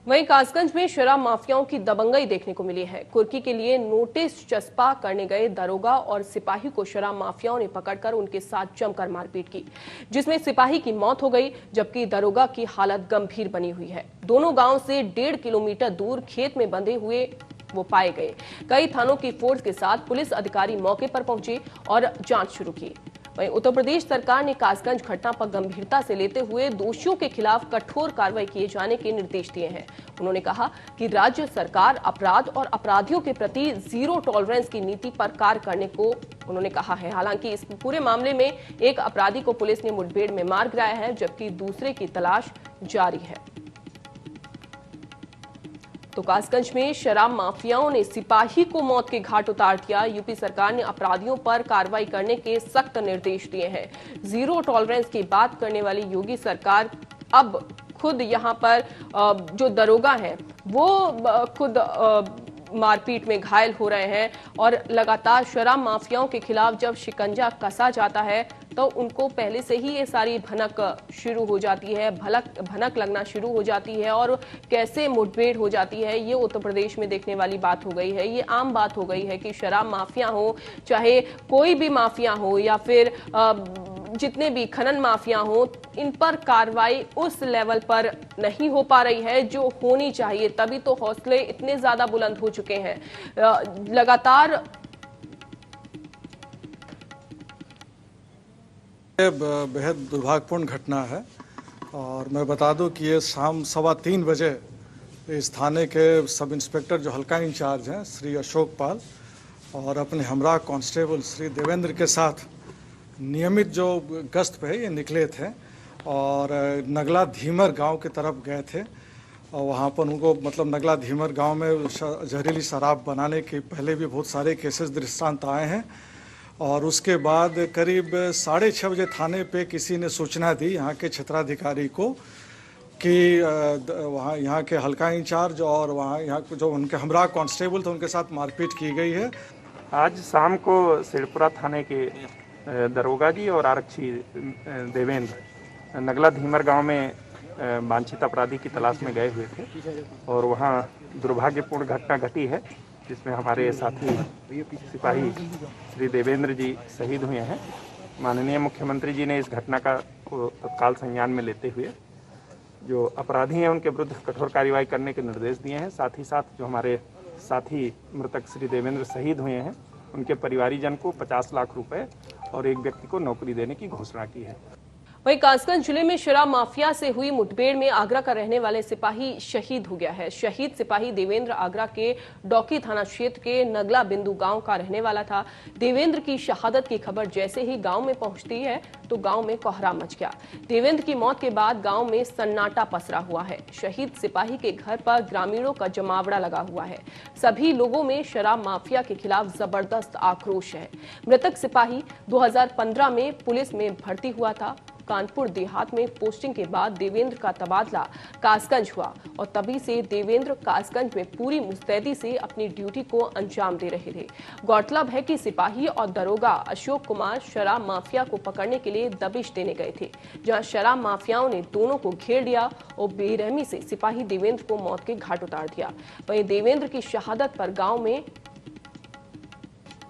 वहीं कासगंज में शराब माफियाओं की दबंगई देखने को मिली है। कुर्की के लिए नोटिस चस्पा करने गए दरोगा और सिपाही को शराब माफियाओं ने पकड़कर उनके साथ जमकर मारपीट की, जिसमें सिपाही की मौत हो गई जबकि दरोगा की हालत गंभीर बनी हुई है। दोनों गांव से 1.5 किलोमीटर दूर खेत में बंधे हुए वो पाए गए। कई थानों की फोर्स के साथ पुलिस अधिकारी मौके पर पहुंचे और जांच शुरू की। वहीं उत्तर प्रदेश सरकार ने कासगंज घटना पर गंभीरता से लेते हुए दोषियों के खिलाफ कठोर कार्रवाई किए जाने के निर्देश दिए हैं। उन्होंने कहा कि राज्य सरकार अपराध और अपराधियों के प्रति जीरो टॉलरेंस की नीति पर कार्य करने को उन्होंने कहा है। हालांकि इस पूरे मामले में एक अपराधी को पुलिस ने मुठभेड़ में मार गिराया है, जबकि दूसरे की तलाश जारी है। तो कासगंज में शराब माफियाओं ने सिपाही को मौत के घाट उतार दिया। यूपी सरकार ने अपराधियों पर कार्रवाई करने के सख्त निर्देश दिए हैं। जीरो टॉलरेंस की बात करने वाली योगी सरकार अब खुद यहां पर जो दरोगा हैं वो खुद मारपीट में घायल हो रहे हैं और लगातार शराब माफियाओं के खिलाफ जब शिकंजा कसा जाता है तो उनको पहले से ही ये सारी भनक शुरू हो जाती है, भनक लगना शुरू हो जाती है और कैसे मुठभेड़ हो जाती है। ये उत्तर प्रदेश में देखने वाली बात हो गई है। ये आम बात हो गई है कि शराब माफिया हो, चाहे कोई भी माफिया हो या फिर जितने भी खनन माफिया हो, इन पर कार्रवाई उस लेवल पर नहीं हो पा रही है जो होनी चाहिए। तभी तो हौसले इतने ज्यादा बुलंद हो चुके हैं। लगातार बेहद दुर्भाग्यपूर्ण घटना है और मैं बता दूं कि ये शाम 3:15 बजे इस थाने के सब इंस्पेक्टर जो हल्का इंचार्ज हैं श्री अशोक पाल और अपने हमरा कांस्टेबल श्री देवेंद्र के साथ नियमित जो गश्त पे ये निकले थे और नगला धीमर गांव की तरफ गए थे और वहाँ पर उनको नगला धीमर गांव में जहरीली शराब बनाने के पहले भी बहुत सारे केसेस दृष्टांत आए हैं। और उसके बाद करीब 6:30 बजे थाने पे किसी ने सूचना दी यहाँ के क्षेत्राधिकारी को कि वहाँ यहाँ के हल्का इंचार्ज और यहाँ जो उनके हमरा कांस्टेबल थे उनके साथ मारपीट की गई है। आज शाम को सिरपुरा थाने के दरोगा जी और आरक्षी देवेंद्र नगला धीमर गांव में वांछित अपराधी की तलाश में गए हुए थे और वहां दुर्भाग्यपूर्ण घटना घटी है जिसमें हमारे साथी सिपाही श्री देवेंद्र जी शहीद हुए हैं। माननीय मुख्यमंत्री जी ने इस घटना का तत्काल संज्ञान में लेते हुए जो अपराधी हैं उनके विरुद्ध कठोर कार्रवाई करने के निर्देश दिए हैं। साथ ही साथ जो हमारे साथी मृतक श्री देवेंद्र शहीद हुए हैं उनके परिवारीजन को 50 लाख रुपए और एक व्यक्ति को नौकरी देने की घोषणा की है। वहीं कासगंज जिले में शराब माफिया से हुई मुठभेड़ में आगरा का रहने वाले सिपाही शहीद हो गया है। शहीद सिपाही देवेंद्र आगरा के डौकी थाना क्षेत्र के नगला बिंदु गांव का रहने वाला था। देवेंद्र की शहादत की खबर जैसे ही गांव में पहुंचती है तो गांव में कोहराम मच गया। देवेंद्र की मौत के बाद गांव में सन्नाटा पसरा हुआ है। शहीद सिपाही के घर पर ग्रामीणों का जमावड़ा लगा हुआ है। सभी लोगों में शराब माफिया के खिलाफ जबरदस्त आक्रोश है। मृतक सिपाही 2015 में पुलिस में भर्ती हुआ था। कानपुर देहात में पोस्टिंग के बाद देवेंद्र का तबादला कासगंज हुआ और तभी से देवेंद्र कासगंज में पूरी मुस्तैदी से अपनी ड्यूटी को अंजाम दे रहे थे। गौरतलब है कि सिपाही और दरोगा अशोक कुमार शराब माफिया को पकड़ने के लिए दबिश देने गए थे, जहां शराब माफियाओं ने दोनों को घेर लिया और बेरहमी से सिपाही देवेंद्र को मौत के घाट उतार दिया। वहीं देवेंद्र की शहादत पर गांव में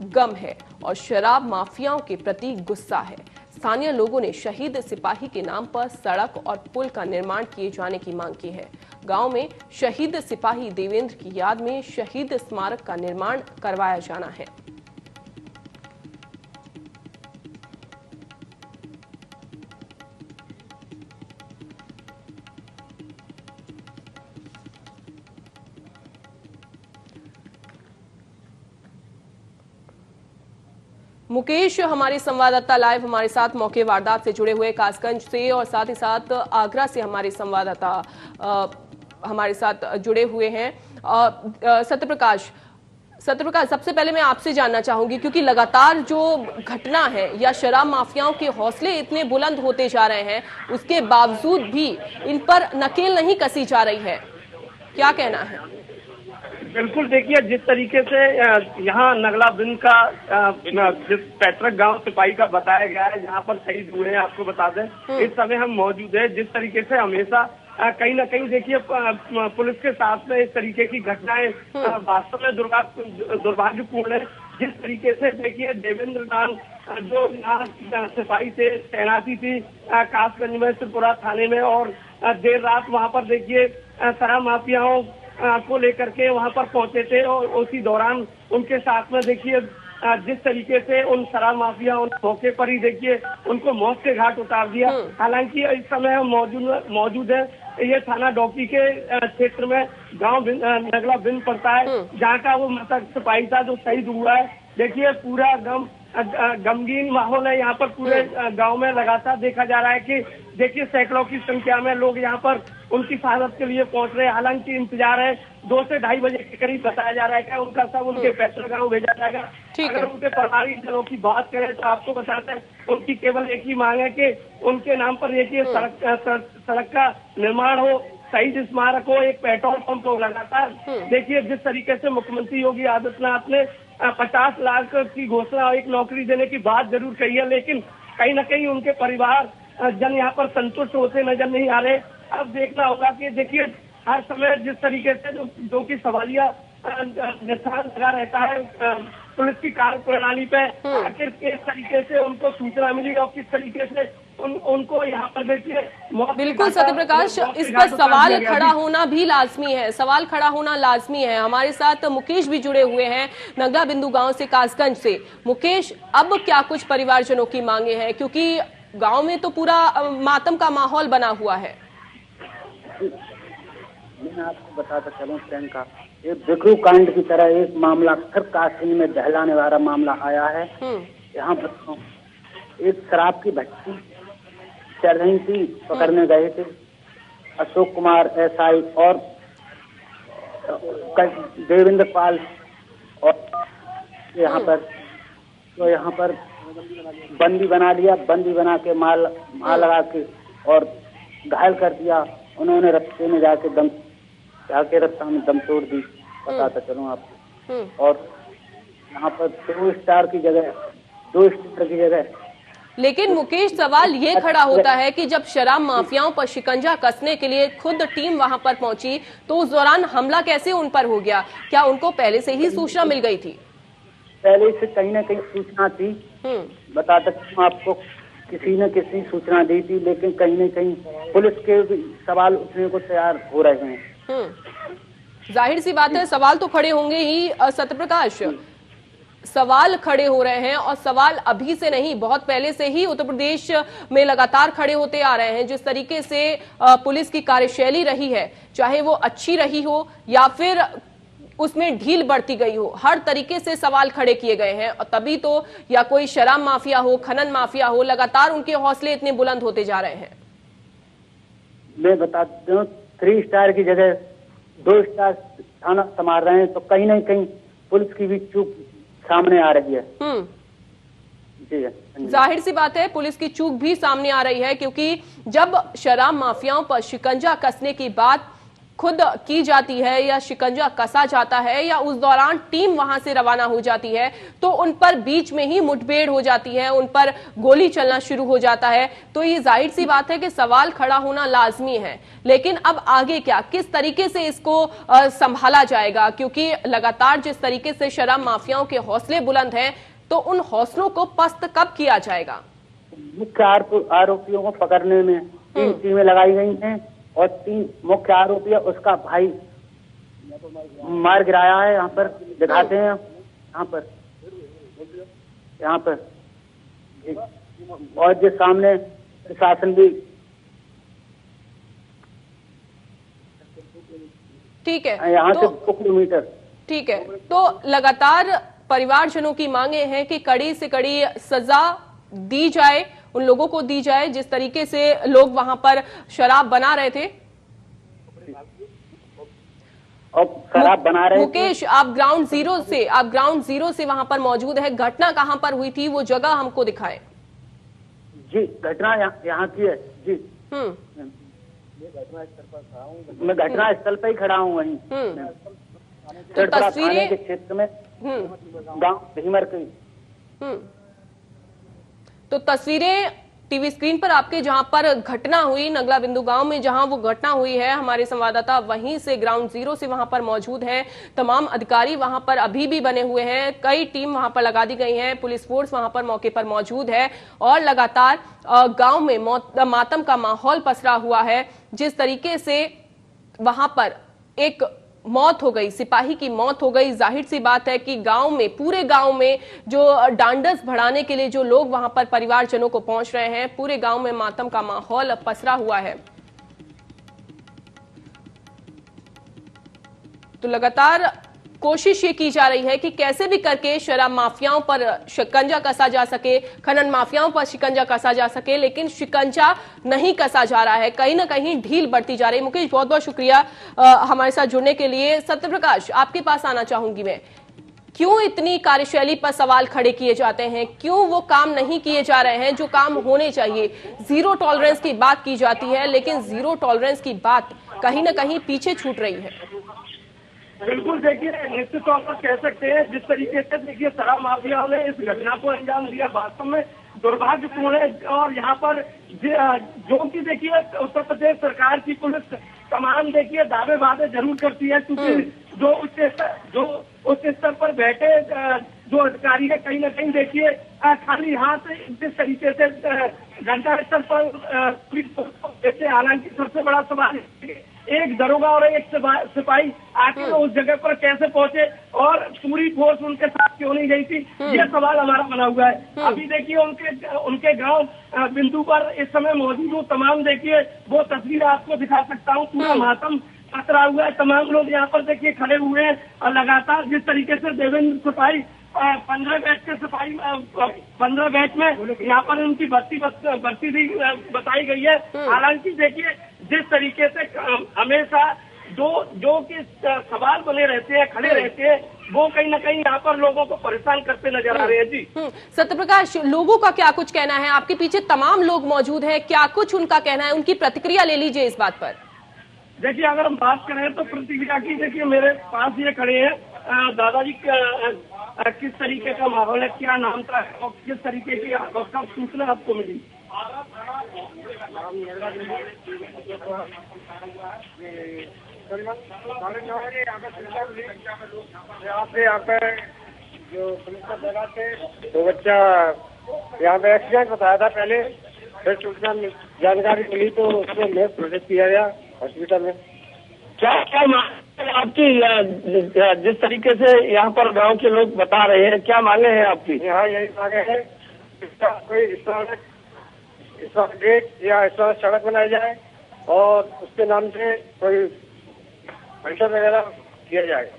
गम है और शराब माफियाओं के प्रति गुस्सा है। स्थानीय लोगों ने शहीद सिपाही के नाम पर सड़क और पुल का निर्माण किए जाने की मांग की है। गांव में शहीद सिपाही देवेंद्र की याद में शहीद स्मारक का निर्माण करवाया जाना है। मुकेश हमारे संवाददाता लाइव हमारे साथ मौके वारदात से जुड़े हुए कासगंज से और साथ ही साथ आगरा से हमारे संवाददाता हमारे साथ जुड़े हुए हैं। सत्यप्रकाश, सबसे पहले मैं आपसे जानना चाहूंगी क्योंकि लगातार जो घटना है या शराब माफियाओं के हौसले इतने बुलंद होते जा रहे हैं उसके बावजूद भी इन पर नकेल नहीं कसी जा रही है, क्या कहना है? बिल्कुल, देखिए जिस तरीके से यहाँ नगला बिंद का जिस पैतृक गांव सिपाही का बताया गया है जहाँ पर शहीद हुए हैं, आपको बता दें इस समय हम मौजूद है। जिस तरीके से हमेशा कहीं ना कहीं देखिए पुलिस के साथ में इस तरीके की घटनाएं वास्तव में दुर्भाग्यपूर्ण है। जिस तरीके से देखिए देवेंद्र नाम जो यहाँ सिपाही से तैनाती थी कासगंज में सिरपुरा थाने में, और देर रात वहाँ पर देखिए शराब माफियाओं को लेकर के वहाँ पर पहुंचे थे, और उसी दौरान उनके साथ में देखिए जिस तरीके से उन शराब माफियाओं ने मौके पर ही देखिए उनको मौत के घाट उतार दिया। हालांकि इस समय हम मौजूद है ये थाना डौकी के क्षेत्र में गांव नगला बिंद पड़ता है, जहां का वो मृतक सिपाही था जो शहीद हुआ है। देखिए पूरा गमगीन माहौल है यहाँ पर पूरे गांव में। लगातार देखा जा रहा है कि देखिए सैकड़ों की संख्या में लोग यहाँ पर उनकी शहादत के लिए पहुंच रहे हैं। हालांकि इंतजार है 2 से 2:30 बजे के करीब बताया जा रहा है कि उनका सब उनके पैतृक गांव भेजा जाएगा। अगर उनके परिवारिक जनों की बात करें तो आपको बताते हैं उनकी केवल एक ही मांग है कि उनके नाम पर देखिए सड़क का निर्माण हो, शहीद स्मारक हो, एक पेट्रोल पंप हो। लगातार देखिए जिस तरीके से मुख्यमंत्री योगी आदित्यनाथ ने 50 लाख की घोषणा और एक नौकरी देने की बात जरूर कही है, लेकिन कहीं न कहीं उनके परिवार जन यहाँ पर संतुष्ट होते नजर नहीं आ रहे। अब देखना होगा कि देखिए हर समय जिस तरीके से जो कि सवालिया निशान लगा रहता है पुलिस की कार्य प्रणाली पे, आखिर किस तरीके से उनको सूचना मिली और किस तरीके से उनको यहाँ पर देखिए। बिल्कुल सत्य प्रकाश, इस पर सवाल खड़ा होना भी लाजमी है, सवाल खड़ा होना लाजमी है। हमारे साथ मुकेश भी जुड़े हुए हैं नगला बिंदु गांव से, कासगंज से। मुकेश, अब क्या कुछ परिवारजनों की मांगे हैं, क्योंकि गांव में तो पूरा मातम का माहौल बना हुआ है। मैं आपको बताता चलूं प्रियंका, एक विक्रु कांड की तरह एक मामला फिर कासगंज में दहलाने वाला मामला आया है। यहाँ पर एक शराब की भट्टी चल रही थी, पकड़ने गए थे अशोक कुमार एसआई और देवेंद्र पाल, और यहाँ पर बंदी बना लिया, बंदी बना के माल लगा के और घायल कर दिया। उन्होंने रास्ते में जाके रास्ता में दम तोड़ दी, बताता चलूं आपको। और यहाँ पर 2 स्टार की जगह लेकिन मुकेश, सवाल ये खड़ा होता है कि जब शराब माफियाओं पर शिकंजा कसने के लिए खुद टीम वहां पर पहुंची तो उस दौरान हमला कैसे उन पर हो गया? क्या उनको पहले से ही सूचना मिल गई थी? पहले से कहीं न कहीं सूचना थी, बताता हूँ आपको। किसी न किसी सूचना दी थी, लेकिन कहीं न कहीं पुलिस के सवाल उठने को तैयार हो रहे हैं। जाहिर सी बात है सवाल तो खड़े होंगे ही सत्यप्रकाश, सवाल खड़े हो रहे हैं, और सवाल अभी से नहीं बहुत पहले से ही उत्तर प्रदेश में लगातार खड़े होते आ रहे हैं। जिस तरीके से पुलिस की कार्यशैली रही है, चाहे वो अच्छी रही हो या फिर उसमें ढील बढ़ती गई हो, हर तरीके से सवाल खड़े किए गए हैं। और तभी तो या कोई शराब माफिया हो, खनन माफिया हो, लगातार उनके हौसले इतने बुलंद होते जा रहे हैं। मैं बताता हूँ 3 स्टार की जगह 2 स्टार थाना संभाल रहे हैं, तो कहीं न कहीं पुलिस की भी चूक सामने आ रही है। जी, जाहिर सी बात है पुलिस की चूक भी सामने आ रही है, क्योंकि जब शराब माफियाओं पर शिकंजा कसने की बात खुद की जाती है या शिकंजा कसा जाता है या उस दौरान टीम वहां से रवाना हो जाती है, तो उन पर बीच में ही मुठभेड़ हो जाती है, उन पर गोली चलना शुरू हो जाता है। तो ये जाहिर सी बात है कि सवाल खड़ा होना लाजमी है। लेकिन अब आगे क्या, किस तरीके से इसको संभाला जाएगा? क्योंकि लगातार जिस तरीके से शराब माफियाओं के हौसले बुलंद हैं, तो उन हौसलों को पस्त कब किया जाएगा? मुख्य आरोपियों को पकड़ने में 3 टीमें लगाई गई हैं, और 3 मुख्य आरोपी, उसका भाई मार गिराया है। यहाँ पर दिखाते हैं, यहाँ पर और जो सामने प्रशासन भी। ठीक है, यहाँ से 2 किलोमीटर। ठीक है, तो लगातार परिवारजनों की मांगे हैं कि कड़ी से कड़ी सजा दी जाए, उन लोगों को दी जाए जिस तरीके से लोग वहां पर शराब बना रहे थे और शराब बना रहे थे। मुकेश, आप ग्राउंड जीरो से वहां पर मौजूद है, घटना कहां पर हुई थी, वो जगह हमको दिखाएं। जी, घटना यहाँ की है जी। मैं घटना स्थल पर ही खड़ा हूँ वहीं। तो तस्वीरें के क्षेत्र में गांव धीमर की। तो तस्वीरें टीवी स्क्रीन पर आपके जहां पर घटना हुई नगला बिंदु गांव में, जहां वो घटना हुई है, हमारे संवाददाता वहीं से ग्राउंड जीरो से वहां पर मौजूद हैं। तमाम अधिकारी वहां पर अभी भी बने हुए हैं, कई टीम वहां पर लगा दी गई है, पुलिस फोर्स वहां पर मौके पर मौजूद है और लगातार गांव में मातम का माहौल पसरा हुआ है। जिस तरीके से वहां पर एक मौत हो गई, सिपाही की मौत हो गई, जाहिर सी बात है कि गांव में, पूरे गांव में जो ढांढस बढ़ाने के लिए जो लोग वहां पर परिवारजनों को पहुंच रहे हैं, पूरे गांव में मातम का माहौल पसरा हुआ है। तो लगातार कोशिश ये की जा रही है कि कैसे भी करके शराब माफियाओं पर शिकंजा कसा जा सके, खनन माफियाओं पर शिकंजा कसा जा सके, लेकिन शिकंजा नहीं कसा जा रहा है, कहीं ना कहीं ढील बढ़ती जा रही है। मुकेश, बहुत बहुत शुक्रिया हमारे साथ जुड़ने के लिए। सत्यप्रकाश, आपके पास आना चाहूंगी मैं, क्यों इतनी कार्यशैली पर सवाल खड़े किए जाते हैं? क्यों वो काम नहीं किए जा रहे हैं जो काम होने चाहिए? जीरो टॉलरेंस की बात की जाती है, लेकिन जीरो टॉलरेंस की बात कहीं ना कहीं पीछे छूट रही है। बिल्कुल, देखिए निश्चित तौर पर कह सकते हैं जिस तरीके से देखिए शराब माफियाओं ने इस घटना को अंजाम दिया, वास्तव में दुर्भाग्यपूर्ण है। और यहाँ पर जो कि देखिए उत्तर प्रदेश सरकार की पुलिस तमाम देखिए दावे वादे जरूर करती है, क्योंकि जो उच्च स्तर पर बैठे जो अधिकारी है, कहीं ना कहीं देखिए खाली हाथ जिस तरीके से घंटा स्तर पर पुलिस, हालांकि सबसे बड़ा सवाल एक दरोगा और एक सिपाही आखिर उस जगह पर कैसे पहुंचे और पूरी फोर्स उनके साथ क्यों नहीं गई थी, ये सवाल हमारा बना हुआ है। अभी देखिए उनके गांव बिंदु पर इस समय मौजूद हूँ, तमाम देखिए वो तस्वीर आपको दिखा सकता हूँ, पूरा मातम पसरा हुआ है, तमाम लोग यहाँ पर देखिए खड़े हुए हैं और लगातार जिस तरीके से देवेंद्र सिपाही 15 बैच के सिपाही 15 बैच में यहाँ पर उनकी भर्ती भी बताई गई है। हालांकि देखिए जिस तरीके से हमेशा जो कि सवाल बने रहते हैं, खड़े रहते हैं, वो कहीं ना कहीं यहाँ पर लोगों को परेशान करते नजर आ रहे हैं। जी सत्यप्रकाश, लोगों का क्या कुछ कहना है? आपके पीछे तमाम लोग मौजूद हैं, क्या कुछ उनका कहना है? उनकी प्रतिक्रिया ले लीजिए इस बात पर। देखिए अगर हम बात करें तो प्रतिक्रिया की, देखिए मेरे पास ये खड़े हैं दादाजी, किस तरीके का माहौल है, क्या नाम था और किस तरीके की कब सूचना आपको मिली? यहाँ पे जो पुलिस का दला थे, तो बच्चा यहाँ पे एक्सीडेंट बताया था पहले, फिर सूचना जानकारी मिली तो उसमें मैं प्रोजेक्ट किया गया हॉस्पिटल में। क्या आपकी जिस तरीके से यहाँ पर गांव के लोग बता रहे हैं, क्या मांगे हैं आपकी? यहाँ यही मांगे है कोई इस्लामिक गेट या इस्लामिक सड़क बनाई जाए और उसके नाम से कोई पैसा वगैरह किया जाए।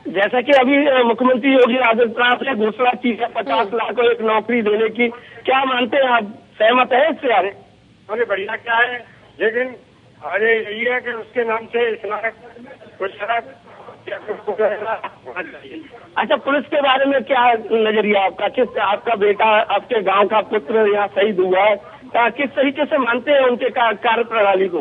जैसा कि अभी मुख्यमंत्री योगी आदित्यनाथ ने घोषणा की है 50 लाख को एक नौकरी देने की, क्या मानते हैं आप, सहमत है इससे? अरे बढ़िया क्या है, लेकिन अरे यही है कि उसके नाम से इस्लामिक कुछ सड़क। अच्छा, पुलिस के बारे में क्या नजरिया आपका? किस आपका बेटा, आपके गांव का पुत्र यहाँ शहीद हुआ है, किस तरीके से मानते हैं उनके कार्य प्रणाली को?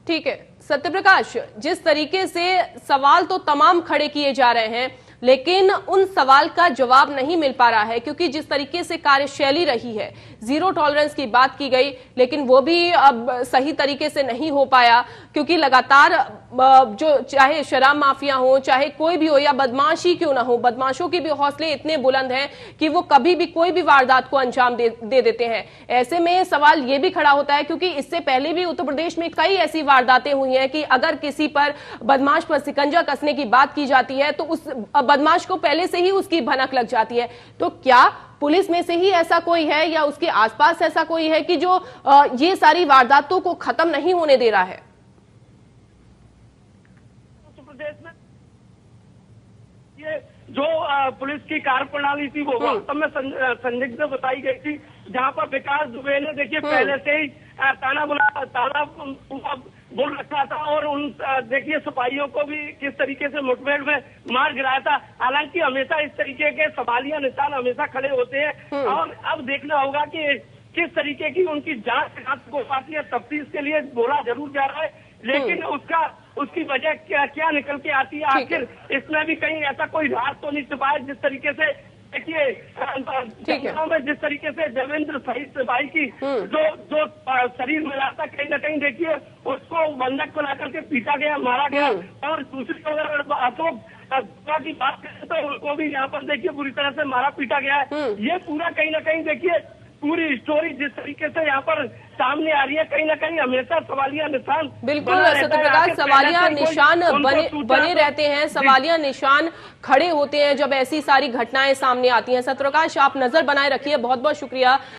ठीक है सत्यप्रकाश, जिस तरीके से सवाल तो तमाम खड़े किए जा रहे हैं, लेकिन उन सवाल का जवाब नहीं मिल पा रहा है, क्योंकि जिस तरीके से कार्यशैली रही है, जीरो टॉलरेंस की बात की गई, लेकिन वो भी अब सही तरीके से नहीं हो पाया, क्योंकि लगातार जो चाहे शराब माफिया हो, चाहे कोई भी हो या बदमाशी क्यों ना हो, बदमाशों के भी हौसले इतने बुलंद हैं कि वो कभी भी कोई भी वारदात को अंजाम दे देते हैं। ऐसे में सवाल ये भी खड़ा होता है, क्योंकि इससे पहले भी उत्तर प्रदेश में कई ऐसी वारदातें हुई हैं कि अगर किसी पर, बदमाश पर शिकंजा कसने की बात की जाती है तो उस बदमाश को पहले से ही उसकी भनक लग जाती है। तो क्या पुलिस में से ही ऐसा कोई है या उसके आसपास ऐसा कोई है कि जो ये सारी वारदातों को खत्म नहीं होने दे रहा है? उत्तर प्रदेश में ये जो पुलिस की कार्यप्रणाली थी वो वास्तव में संदिग्ध बताई गई थी, जहां पर विकास दुबे ने देखिए पहले से ही ताना बोल रखा था और उन देखिए सिपाहियों को भी किस तरीके से मुठभेड़ में मार गिराया था। हालांकि हमेशा इस तरीके के सवालिया निशान हमेशा खड़े होते हैं और अब देखना होगा कि किस तरीके की उनकी जांच हो पाती है। तफ्तीश के लिए बोला जरूर जा रहा है, लेकिन उसका उसकी वजह क्या निकल के आती है? आखिर इसमें भी कहीं ऐसा कोई राज तो नहीं छुपा है? जिस तरीके से देखिए में जिस तरीके से देवेंद्र शहीद सिपाही की जो शरीर मिला था, कहीं ना कहीं देखिए उसको बंधक को लाकर के पीटा गया, मारा गया। और दूसरी अगर अशोक की बात करें तो उनको भी यहाँ पर देखिए बुरी तरह से मारा पीटा गया है। ये पूरा कहीं ना कहीं देखिए पूरी स्टोरी जिस तरीके से यहाँ पर सामने आ रही है, कहीं ना कहीं हमेशा सवालिया निशान बिल्कुल सत्यप्रकाश, सवालिया निशान बने रहते हैं, सवालिया निशान खड़े होते हैं जब ऐसी सारी घटनाएं सामने आती हैं। सत्यप्रकाश, आप नजर बनाए रखिए, बहुत बहुत शुक्रिया।